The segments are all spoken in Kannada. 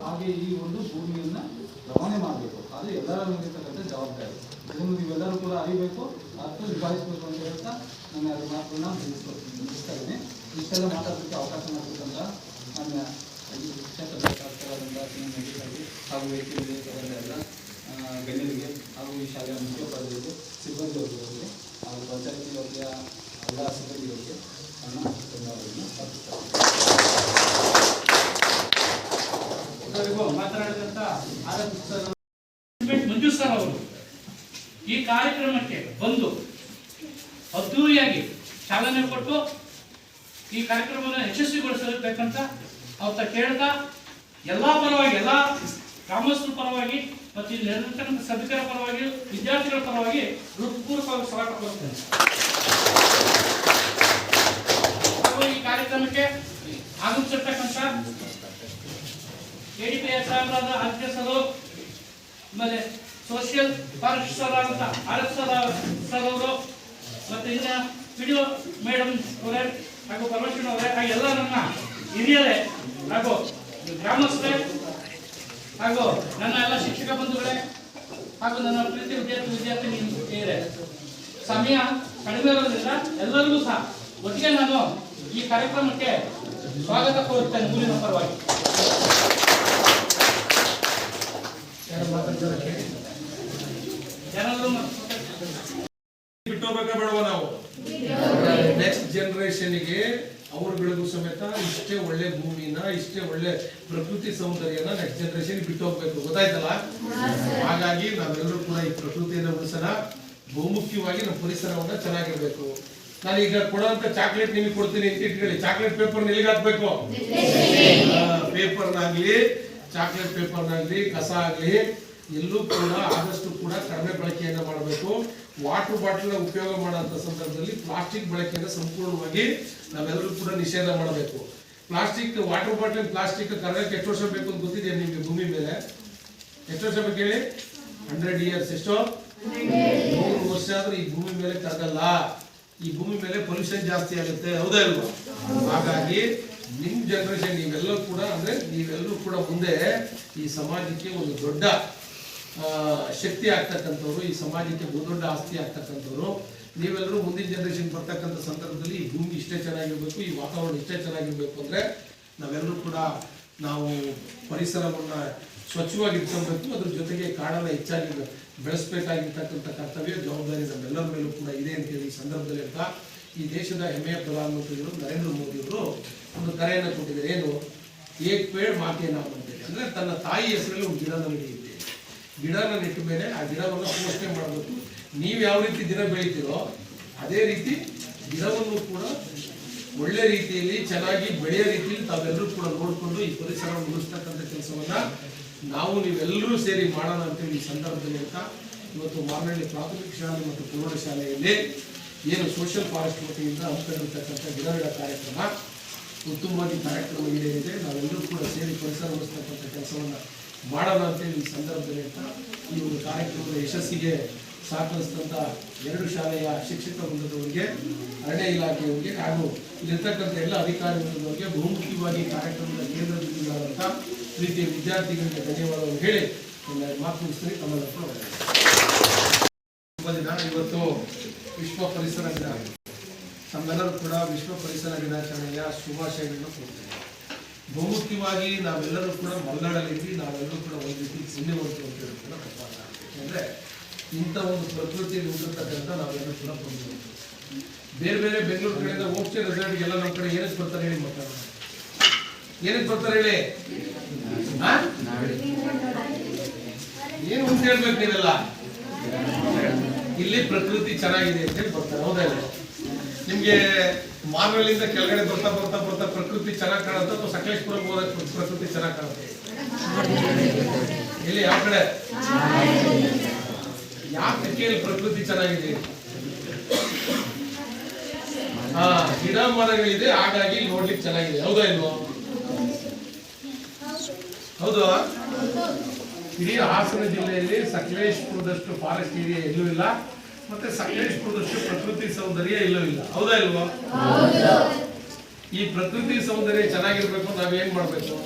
ಹಾಗೆ ಈ ಒಂದು ಭೂಮಿಯನ್ನು ರವಾನೆ ಮಾಡಬೇಕು. ಅದು ಎಲ್ಲರ ಮೇಲಿರ್ತಕ್ಕಂಥ ಜವಾಬ್ದಾರಿ. ಇದನ್ನು ನೀವೆಲ್ಲರೂ ಕೂಡ ಅರಿಬೇಕು, ಅರ್ಥ ನಿಭಾಯಿಸಬೇಕು ಅಂತ ಹೇಳ್ತಾ ನಾನು ಅದು ಮಾತನ್ನು ಮುಗಿಸ್ತಾ ಇದ್ದೀನಿ. ಇಷ್ಟೆಲ್ಲ ಮಾತಾಡೋದಕ್ಕೆ ಅವಕಾಶ ಮಾಡಿರ್ತಕ್ಕಂಥ ನನ್ನ ಈ ಕ್ಷೇತ್ರದ ಶಾಸಕರಾದಂಥ ಹಾಗೂ ವೇದಿಕೆಯಲ್ಲಿ ಎಲ್ಲ ಗಣ್ಯರಿಗೆ ಹಾಗೂ ಈ ಶಾಲೆಯ ಮುಖ್ಯೋಪಾಧ್ಯಾಯರಿಗೆ, ಸಿಬ್ಬಂದಿಯವರಿಗೆ ಹಾಗೂ ಪಂಚಾಯತಿ ವತಿಯ ಎಲ್ಲ ಸಿಬ್ಬಂದಿಯವರಿಗೆ ನನ್ನ ಧನ್ಯವಾದಗಳನ್ನು ಮಾತನಾಡಿದಂತ ಮಂಜು ಸರ್ ಅವರು ಈ ಕಾರ್ಯಕ್ರಮಕ್ಕೆ ಬಂದು ಅದ್ದೂರಿಯಾಗಿ ಚಾಲನೆ ಕೊಟ್ಟು ಈ ಕಾರ್ಯಕ್ರಮವನ್ನು ಯಶಸ್ವಿಗೊಳಿಸಬೇಕಂತ ಅವ್ರ ಕೇಳ್ತಾ ಎಲ್ಲಾ ಪರವಾಗಿ, ಎಲ್ಲ ಗ್ರಾಮಸ್ಥರ ಪರವಾಗಿ ಮತ್ತು ಇಲ್ಲಿ ನೆರೆದಿರ್ತಕ್ಕಂಥ ಸಭಿಕರ ಪರವಾಗಿ, ವಿದ್ಯಾರ್ಥಿಗಳ ಪರವಾಗಿ ಹೃತ್ಪೂರ್ವಕವಾಗಿ ಸ್ವಾಗತ ಕೊಡ್ತೇನೆ. ಈ ಕಾರ್ಯಕ್ರಮಕ್ಕೆ ಆಗಮಿಸಿರ್ತಕ್ಕಂಥ KDPS ಅಧ್ಯಕ್ಷರು, ಆಮೇಲೆ ಸೋಷಿಯಲ್ ಫಾರೆಸ್ಟ್ ಸರ್ ಆದಂತ RF ಸರ್ ಅವರು, ಮತ್ತೆ ಇನ್ನ ವಿಡಿಯೋ ಮೇಡಮ್ ಅವರೇ ಹಾಗೂ ಪರಮೇಶ್ವರ ಅವರೇ, ಹಾಗೆ ಎಲ್ಲ ನನ್ನ ಹಿರಿಯರೇ ಹಾಗೂ ಗ್ರಾಮಸ್ಥರೇ ಹಾಗೂ ನನ್ನ ಎಲ್ಲ ಶಿಕ್ಷಕ ಬಂಧುಗಳೇ ಹಾಗೂ ನನ್ನ ಪ್ರೀತಿ ವಿದ್ಯಾರ್ಥಿನಿಯರೇ, ಸಮಯ ಕಡಿಮೆ ಇರೋದ್ರಿಂದ ಎಲ್ಲರಿಗೂ ಸಹ ಒಟ್ಟಿಗೆ ನಾನು ಈ ಕಾರ್ಯಕ್ರಮಕ್ಕೆ ಸ್ವಾಗತ ಕೋರುತ್ತೇನೆ ಮೂಲಿನ ಪರವಾಗಿ. ಬಿಟ್ಟೋಗ್ಬೇಕಾ ಬೇಡವಾ ನಾವು ನೆಕ್ಸ್ಟ್ ಜನರೇಷನ್ಗೆ ಅವ್ರಗಳಿಗೂ ಸಮೇತ ಇಷ್ಟೇ ಒಳ್ಳೆ ಭೂಮಿನ, ಇಷ್ಟೇ ಒಳ್ಳೆ ಪ್ರಕೃತಿ ಸೌಂದರ್ಯನ ನೆಕ್ಸ್ಟ್ ಜನರೇಷನ್ ಬಿಟ್ಟು ಹೋಗ್ಬೇಕು, ಗೊತ್ತಾಯ್ತಲ್ಲ? ಹಾಗಾಗಿ ನಾವೆಲ್ಲರೂ ಕೂಡ ಈ ಪ್ರಕೃತಿಯನ್ನು ಉಳಿಸೋಣ, ಬಹುಮುಖ್ಯವಾಗಿ ನಮ್ಮ ಪರಿಸರವನ್ನ ಚೆನ್ನಾಗಿರ್ಬೇಕು. ನಾನೀಗ ಕೊಡುವಂತ ಚಾಕ್ಲೇಟ್ ನಿಮಗೆ ಕೊಡ್ತೀನಿ ಅಂತ ಇಟ್ಕೊಳ್ಳಿ, ಚಾಕ್ಲೇಟ್ ಪೇಪರ್ ಎಲ್ಲಿಗೆ ಹಾಕ್ಬೇಕು? ಪೇಪರ್ನಾಗ್ಲಿ, ಚಾಕ್ಲೇಟ್ ಪೇಪರ್ನಾಗ್ಲಿ, ಕಸ ಆಗ್ಲಿ ಎಲ್ಲೂ ಕೂಡ ಆದಷ್ಟು ಕೂಡ ಕಡಿಮೆ ಬಳಕೆಯನ್ನ ಮಾಡಬೇಕು. ವಾಟರ್ ಬಾಟಲ್ ಉಪಯೋಗ ಮಾಡುವಂತ ಸಂದರ್ಭದಲ್ಲಿ ಪ್ಲಾಸ್ಟಿಕ್ ಬಳಕೆಯನ್ನು ಸಂಪೂರ್ಣವಾಗಿ ನಾವೆಲ್ಲರೂ ಕೂಡ ನಿಷೇಧ ಮಾಡಬೇಕು. ಪ್ಲಾಸ್ಟಿಕ್ ವಾಟರ್ ಬಾಟಲ್ ಪ್ಲಾಸ್ಟಿಕ್ ಕರಗಕ್ಕೆ ಎಷ್ಟು ವರ್ಷ ಬೇಕು ಅಂತ ಗೊತ್ತಿದೆ ನಿಮ್ಗೆ? ಭೂಮಿ ಮೇಲೆ ಎಷ್ಟು ವರ್ಷ ಬೇಕು ಹೇಳಿ? 100 years. ಎಷ್ಟು? 100 ವರ್ಷ ಆದ್ರೂ ಈ ಭೂಮಿ ಮೇಲೆ ಕರಗಲ್ಲ. ಈ ಭೂಮಿ ಮೇಲೆ ಪೊಲ್ಯೂಷನ್ ಜಾಸ್ತಿ ಆಗುತ್ತೆ, ಹೌದಾ ಇಲ್ವಾ? ಹಾಗಾಗಿ ನಿಮ್ ಜನರೇಷನ್ ನೀವೆಲ್ಲರೂ ಕೂಡ, ಅಂದ್ರೆ ನೀವೆಲ್ಲರೂ ಕೂಡ ಮುಂದೆ ಈ ಸಮಾಜಕ್ಕೆ ಒಂದು ದೊಡ್ಡ ಶಕ್ತಿ ಆಗ್ತಕ್ಕಂಥವ್ರು, ಈ ಸಮಾಜಕ್ಕೆ ಬಹುದೊಡ್ಡ ಆಸ್ತಿ ಆಗ್ತಕ್ಕಂಥವ್ರು ನೀವೆಲ್ಲರೂ. ಮುಂದಿನ ಜನರೇಷನ್ ಬರ್ತಕ್ಕಂಥ ಸಂದರ್ಭದಲ್ಲಿ ಈ ಭೂಮಿ ಇಷ್ಟೇ ಚೆನ್ನಾಗಿರ್ಬೇಕು, ಈ ವಾತಾವರಣ ಇಷ್ಟೇ ಚೆನ್ನಾಗಿರ್ಬೇಕು ಅಂದ್ರೆ ನಾವೆಲ್ಲರೂ ಕೂಡ ನಾವು ಪರಿಸರವನ್ನ ಸ್ವಚ್ಛವಾಗಿ ಇಟ್ಕೊಳ್ಬೇಕು. ಅದ್ರ ಜೊತೆಗೆ ಕಾಡನ್ನ ಹೆಚ್ಚಾಗಿ ಬೆಳೆಸಬೇಕಾಗಿರ್ತಕ್ಕಂಥ ಕರ್ತವ್ಯ, ಜವಾಬ್ದಾರಿ ನಮ್ಮೆಲ್ಲರ ಮೇಲೂ ಕೂಡ ಇದೆ ಅಂತೇಳಿ ಈ ಸಂದರ್ಭದಲ್ಲಿ ಅಂತ ಈ ದೇಶದ ಹೆಮ್ಮೆಯ ಪ್ರಧಾನಮಂತ್ರಿಗಳು ನರೇಂದ್ರ ಮೋದಿ ಅವರು ಒಂದು ಕರೆಯನ್ನು ಕೊಟ್ಟಿದ್ದಾರೆ. ಏನು? ಏಕ್ ಪೇಡ್ ಮಾಕೆ ನಾಮ್ ಅಂತೇಳಿ, ಅಂದ್ರೆ ತನ್ನ ತಾಯಿ ಹೆಸರಲ್ಲಿ ಒಂದು ಗಿಡನ ನೆಟ್ಟಿದೆ. ಗಿಡನ ನೆಟ್ಟ ಮೇಲೆ ಆ ಗಿಡವನ್ನು ಪೋಷಣೆ ಮಾಡಬೇಕು. ನೀವು ಯಾವ ರೀತಿ ಗಿಡ ಬೆಳಿತೀರೋ ಅದೇ ರೀತಿ ಗಿಡವನ್ನು ಕೂಡ ಒಳ್ಳೆ ರೀತಿಯಲ್ಲಿ ಚೆನ್ನಾಗಿ ಬೆಳೆಯೋ ರೀತಿಯಲ್ಲಿ ತಾವೆಲ್ಲರೂ ಕೂಡ ನೋಡಿಕೊಂಡು ಈ ಪರಿಸರವನ್ನು ಉಳಿಸ್ತಕ್ಕಂಥ ಕೆಲಸವನ್ನ ನಾವು ನೀವೆಲ್ಲರೂ ಸೇರಿ ಮಾಡೋಣ ಅಂತೇಳಿ ಈ ಸಂದರ್ಭದಲ್ಲಿ ಅಂತ ಇವತ್ತು ಮಾರನಹಳ್ಳಿ ಪ್ರಾಥಮಿಕ ಶಾಲೆ ಮತ್ತು ಪ್ರೌಢ ಶಾಲೆಯಲ್ಲಿ ಏನು ಸೋಷಿಯಲ್ ಫಾರೆಸ್ಟ್ ವತಿಯಿಂದ ಹಮ್ಮಿಕೊಂಡಿರ್ತಕ್ಕಂಥ ಗಿಡಗಳ ಕಾರ್ಯಕ್ರಮ ಉತ್ತಮವಾಗಿ ಕಾರ್ಯಕ್ರಮ ಈಡೇರಿದೆ. ನಾವೆಲ್ಲರೂ ಕೂಡ ಸೇರಿ ಪರಿಸರ ಉಳಿಸ್ತಕ್ಕಂಥ ಕೆಲಸವನ್ನ ಮಾಡೋಣ ಅಂತೇಳಿ ಈ ಸಂದರ್ಭದಲ್ಲಿ ಅಂತ ಈ ಒಂದು ಕಾರ್ಯಕ್ರಮದ ಯಶಸ್ಸಿಗೆ ಸಹಕರಿಸಿದಂಥ 2 ಶಾಲೆಯ ಶಿಕ್ಷಕ ವೃಂದದವರಿಗೆ, ಅರಣ್ಯ ಇಲಾಖೆಯವರಿಗೆ ಹಾಗೂ ಇಲ್ಲಿರ್ತಕ್ಕಂಥ ಎಲ್ಲ ಅಧಿಕಾರಿ ವೃಂದದವರಿಗೆ, ಬಹುಮುಖ್ಯವಾಗಿ ಕಾರ್ಯಕ್ರಮದ ಕೇಂದ್ರ ಬಿಂದುಗಳಾದಂಥ ಪ್ರೀತಿಯ ವಿದ್ಯಾರ್ಥಿಗಳಿಗೆ ಧನ್ಯವಾದವನ್ನು ಹೇಳಿ ಮಾತು ಮುಗಿಸ್ತೀನಿ. ತಮ್ಮೆಲ್ಲರೂ ಇವತ್ತು ವಿಶ್ವ ಪರಿಸರ ದಿನ, ನಮ್ಮೆಲ್ಲರೂ ಕೂಡ ವಿಶ್ವ ಪರಿಸರ ದಿನಾಚರಣೆಯ ಶುಭಾಶಯಗಳನ್ನು ಕೊಡ್ತೇವೆ. ಬಹುಮುಖ್ಯವಾಗಿ ನಾವೆಲ್ಲರೂ ಕೂಡ ಮಲೆನಾಡಲ್ಲಿ ನಾವೆಲ್ಲರೂ ಕೂಡ ಒಂದು ರೀತಿ ಪುಣ್ಯವಂತರು ಅಂತ ಹೇಳಿ ಕೂಡ ತಪ್ಪಾಗ, ಯಾಕೆಂದ್ರೆ ಇಂಥ ಒಂದು ಪ್ರಕೃತಿಯಲ್ಲಿ ಉಳಿರ್ತಕ್ಕಂಥ ನಾವೆಲ್ಲರೂ ಕೂಡ ಪುಣ್ಯವಂತರು. ಬೇರೆ ಬೇರೆ ಬೆಂಗಳೂರು ಕಡೆಯಿಂದ ಹೋಗ್ತೇ ರೆಸಾರ್ಟ್ಗೆಲ್ಲ ನಮ್ಮ ಕಡೆ ಏನಕ್ಕೆ ಬರ್ತಾರೆ ಹೇಳಿ? ಮಾತಾಡೋಣ, ಏನಕ್ಕೆ ಬರ್ತಾರೆ ಹೇಳಿ? ಏನು ಅಂತ ಹೇಳ್ಬೇಕು ನೀವೆಲ್ಲ? ಇಲ್ಲಿ ಪ್ರಕೃತಿ ಚೆನ್ನಾಗಿದೆ ಅಂತ ಹೇಳಿ ಬರ್ತಾರೆ, ಹೌದಾ ಇಲ್ಲ? ನಿಮ್ಗೆ ಮಾರ್ನಳ್ಳಿಯಿಂದ ಕೆಳಗಡೆ ಬರ್ತಾ ಬರ್ತಾ ಬರ್ತಾ ಪ್ರಕೃತಿ ಚೆನ್ನಾಗಿ ಕಾಣುತ್ತೆ ಅಥವಾ ಸಕಲೇಶ್ಪುರಕ್ಕೆ ಹೋದಾಗ ಪ್ರಕೃತಿ ಚೆನ್ನಾಗಿ ಕಾಣುತ್ತೆ? ಇಲ್ಲಿ ಯಾವ ಕಡೆ? ಯಾಕೆ ಕೇಳಿ ಪ್ರಕೃತಿ ಚೆನ್ನಾಗಿದೆ? ಗಿಡ ಮರಗಳಿದೆ, ಹಾಗಾಗಿ ನೋಡ್ಲಿಕ್ಕೆ ಚೆನ್ನಾಗಿದೆ, ಹೌದಾ ಇಲ್ವೋ? ಹೌದು. ಇಡೀ ಹಾಸನ ಜಿಲ್ಲೆಯಲ್ಲಿ ಸಕಲೇಶ್ಪುರದಷ್ಟು ಫಾರೆಸ್ಟ್ ಏರಿಯಾ ಎಲ್ಲೂ ಇಲ್ಲ, ಮತ್ತೆ ಸಕಲೇಶ್ಪುರದಷ್ಟು ಪ್ರಕೃತಿ ಸೌಂದರ್ಯ ಎಲ್ಲೂ ಇಲ್ಲ, ಹೌದಾ ಇಲ್ವಾ? ಈ ಪ್ರಕೃತಿ ಸೌಂದರ್ಯ ಚೆನ್ನಾಗಿರ್ಬೇಕು, ನಾವೇನ್ ಮಾಡ್ಬೇಕು?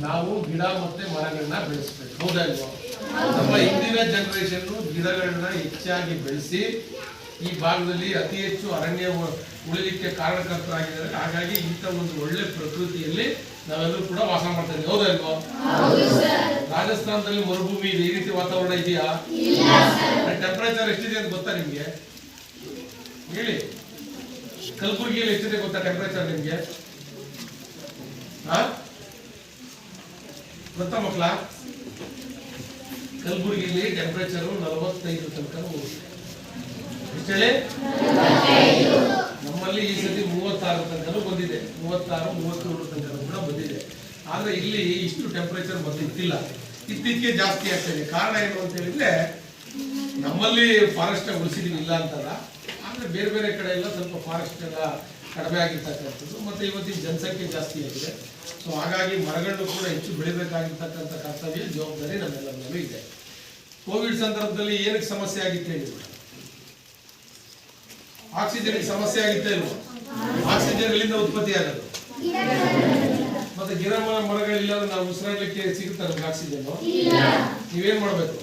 ನಾವು ಗಿಡ ಮತ್ತೆ ಮರಗಳನ್ನ ಬೆಳೆಸ್ಬೇಕು, ಹೌದಾ ಇಲ್ವಾ? ನಮ್ಮ ಹಿಂದಿನ ಜನರೇಷನ್ ಗಿಡಗಳನ್ನ ಹೆಚ್ಚಾಗಿ ಬೆಳೆಸಿ ಈ ಭಾಗದಲ್ಲಿ ಅತಿ ಹೆಚ್ಚು ಅರಣ್ಯ ಉಳಿಲಿಕ್ಕೆ ಕಾರಣಕರ್ತರಾಗಿದ್ದಾರೆ. ಹಾಗಾಗಿ ಇಂಥ ಒಂದು ಒಳ್ಳೆ ಪ್ರಕೃತಿಯಲ್ಲಿ ನಾವೆಲ್ಲರೂ ಕೂಡ ವಾಸ ಮಾಡ್ತಾ ಇದ್ದೀವಿ, ಹೌದಾ ಇಲ್ವಾ? ರಾಜಸ್ಥಾನದಲ್ಲಿ ಮರುಭೂಮಿ ಇದೆ, ಈ ರೀತಿ ವಾತಾವರಣ ಇದೆಯಾ? ಟೆಂಪರೇಚರ್ ಎಷ್ಟಿದೆ ಅಂತ ಗೊತ್ತಾ ನಿಮ್ಗೆ? ಹೇಳಿ. ಕಲಬುರಗಿಯಲ್ಲಿ ಎಷ್ಟಿದೆ ಗೊತ್ತಾ ಟೆಂಪರೇಚರ್ ನಿಮ್ಗೆ? ಗೊತ್ತಾ ಮಕ್ಕಳ? ಕಲಬುರಗಿಯಲ್ಲಿ ಟೆಂಪರೇಚರ್ 45 ತನಕ ಹೋಗುತ್ತೆ. ಎಷ್ಟು ಹೇಳಿ? ನಮ್ಮಲ್ಲಿ ಈ ಸತಿ 36 ತನಕ ಬಂದಿದೆ, 36, 37 ತನಕ ಕೂಡ ಬಂದಿದೆ. ಆದ್ರೆ ಇಲ್ಲಿ ಇಷ್ಟು ಟೆಂಪರೇಚರ್ ಮತ್ತೆ ಇತ್ತಿಲ್ಲ, ಇತ್ತೀಚೆಗೆ ಜಾಸ್ತಿ ಆಗ್ತದೆ. ಕಾರಣ ಏನು ಅಂತ ಹೇಳಿದ್ರೆ ನಮ್ಮಲ್ಲಿ ಫಾರೆಸ್ಟ್ ಉಳಿಸಿದೀವಿ, ಇಲ್ಲ ಅಂತಲ್ಲ, ಆದ್ರೆ ಬೇರೆ ಬೇರೆ ಕಡೆ ಎಲ್ಲ ಸ್ವಲ್ಪ ಫಾರೆಸ್ಟ್ ಎಲ್ಲ ಕಡಿಮೆ ಆಗಿರ್ತಕ್ಕಂಥದ್ದು, ಮತ್ತೆ ಇವತ್ತಿನ ಜನಸಂಖ್ಯೆ ಜಾಸ್ತಿ ಆಗಿದೆ. ಸೊ ಹಾಗಾಗಿ ಮರಗಳನ್ನು ಕೂಡ ಹೆಚ್ಚು ಬೆಳಿಬೇಕಾಗಿರ್ತಕ್ಕಂಥ ಕರ್ತವ್ಯ, ಜವಾಬ್ದಾರಿ ನಮ್ಮೆಲ್ಲರ ಮೇಲೂ ಇದೆ. ಕೋವಿಡ್ ಸಂದರ್ಭದಲ್ಲಿ ಏನಕ್ಕೆ ಸಮಸ್ಯೆ ಆಗಿತ್ತು ಹೇಳಿ? ಆಕ್ಸಿಜನ್ ಸಮಸ್ಯೆ ಆಗಿತ್ತ ಇಲ್ವಾ? ಆಕ್ಸಿಜನ್ ಎಲ್ಲಿಂದ ಉತ್ಪತ್ತಿ ಆಗೋದು? ಮತ್ತೆ ಗಿಡ ಮರಗಳಿಲ್ಲ ನಾವು ಉಸಿರಾಡ್ಲಿಕ್ಕೆ ಸಿಗುತ್ತೆ ನಮ್ಗೆ ಆಕ್ಸಿಜನ್? ನೀವೇನ್ ಮಾಡ್ಬೇಕು?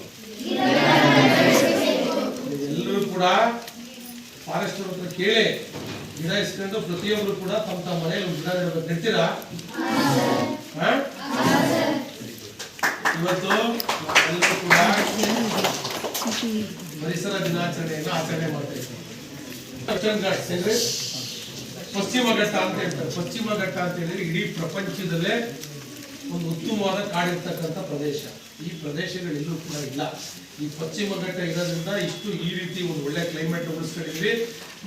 ಎಲ್ಲರೂ ಕೂಡ ಫಾರೆಸ್ಟ್ ಹತ್ರ ಕೇಳಿ ಗಿಡ ಇಸ್ಕೊಂಡು ಪ್ರತಿಯೊಬ್ರು ಕೂಡ ತಮ್ಮ ತಮ್ಮ ಮನೆಯಲ್ಲಿ ಗಿಡ ನೆಡ್ಬೇಕು. ನೆಡ್ತೀರಾ? ಇವತ್ತು ಎಲ್ಲರೂ ಕೂಡ ಪರಿಸರ ದಿನಾಚರಣೆಯನ್ನು ಆಚರಣೆ ಮಾಡ್ತಾ ಇದ್ದೀವಿ. ಪಶ್ಚಿಮ ಘಟ್ಟ ಅಂತ ಹೇಳ್ತಾರೆ. ಪಶ್ಚಿಮ ಘಟ್ಟ ಅಂತ ಹೇಳಿದ್ರೆ ಇಡೀ ಪ್ರಪಂಚದಲ್ಲೇ ಒಂದು ಉತ್ತಮವಾದ ಕಾಡಿರ್ತಕ್ಕಂಥ ಪ್ರದೇಶ. ಈ ಪ್ರದೇಶಗಳೆಲ್ಲೂ ಕೂಡ ಇಲ್ಲ. ಈ ಪಶ್ಚಿಮ ಘಟ್ಟ ಇರೋದ್ರಿಂದ ಇಷ್ಟು ಈ ರೀತಿ ಒಂದು ಒಳ್ಳೆ ಕ್ಲೈಮೇಟ್ ಉಳಿಸ್ಕೊಂಡಿದ್ವಿ.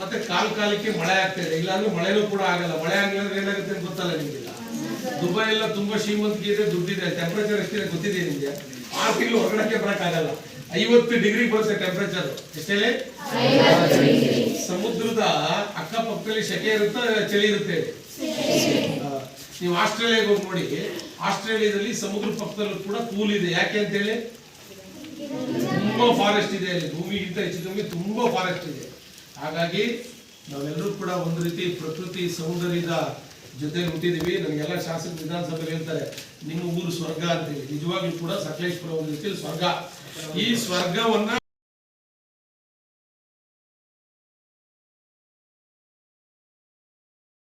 ಮತ್ತೆ ಕಾಲಕ್ಕೆ ಮಳೆ ಆಗ್ತಾ ಇದೆ, ಇಲ್ಲಾಂದ್ರೆ ಮಳೆನೂ ಕೂಡ ಆಗಲ್ಲ. ಮಳೆ ಆಗಿಲ್ಲ ಏನಾಗುತ್ತೆ ಅಂತ ಗೊತ್ತಲ್ಲ ನಿಮ್ಗಿಲ್ಲ. ದುಬೈ ಎಲ್ಲ ತುಂಬಾ ಶ್ರೀಮಂತಿಕೆ ಇದೆ, ದುಡ್ಡಿದೆ. ಟೆಂಪರೇಚರ್ ಎಷ್ಟಿದೆ ಗೊತ್ತಿದೆ ನಿಮ್ಗೆ? 6 ತಿಂಗಳು ಹೊರಗಡೆ ಬರಕ್ಕಾಗಲ್ಲ. 50 ಡಿಗ್ರಿ ಬರುತ್ತೆ ಟೆಂಪರೇಚರ್. ಎಷ್ಟೇಳಿ? ಸಮುದ್ರದ ಅಕ್ಕಪಕ್ಕದಲ್ಲಿ ಸೆಕೆ ಇರುತ್ತೆ, ಚಳಿ ಇರುತ್ತೆ. ನೀವು ಆಸ್ಟ್ರೇಲಿಯಾಗೆ ಹೋಗಿ ನೋಡಿ, ಆಸ್ಟ್ರೇಲಿಯಾದಲ್ಲಿ ಸಮುದ್ರ ಪಕ್ಕದಲ್ಲೂ ಕೂಡ ಕೂಲ್ ಇದೆ. ಯಾಕೆ ಅಂತ ಹೇಳಿ? ತುಂಬಾ ಫಾರೆಸ್ಟ್ ಇದೆ ಅಲ್ಲಿ, ಭೂಮಿಗಿಂತ ಹೆಚ್ಚು ಕಮ್ಮಿ ತುಂಬಾ ಫಾರೆಸ್ಟ್ ಇದೆ. ಹಾಗಾಗಿ ನಾವೆಲ್ಲರೂ ಕೂಡ ಒಂದು ರೀತಿ ಪ್ರಕೃತಿ ಸೌಂದರ್ಯದ ಜೊತೆ ಹುಟ್ಟಿದೀವಿ. ನನಗೆಲ್ಲ ಶಾಸಕ ವಿಧಾನಸಭೆಯಲ್ಲಿ ಹೇಳ್ತಾರೆ ನಿಮ್ಮ ಊರು ಸ್ವರ್ಗ ಅಂತೇಳಿ. ನಿಜವಾಗ್ಲೂ ಕೂಡ ಸಕಲೇಶ್ಪುರ ಒಂದು ರೀತಿಯಲ್ಲಿ ಸ್ವರ್ಗ. ಈ ಸ್ವರ್ಗವನ್ನ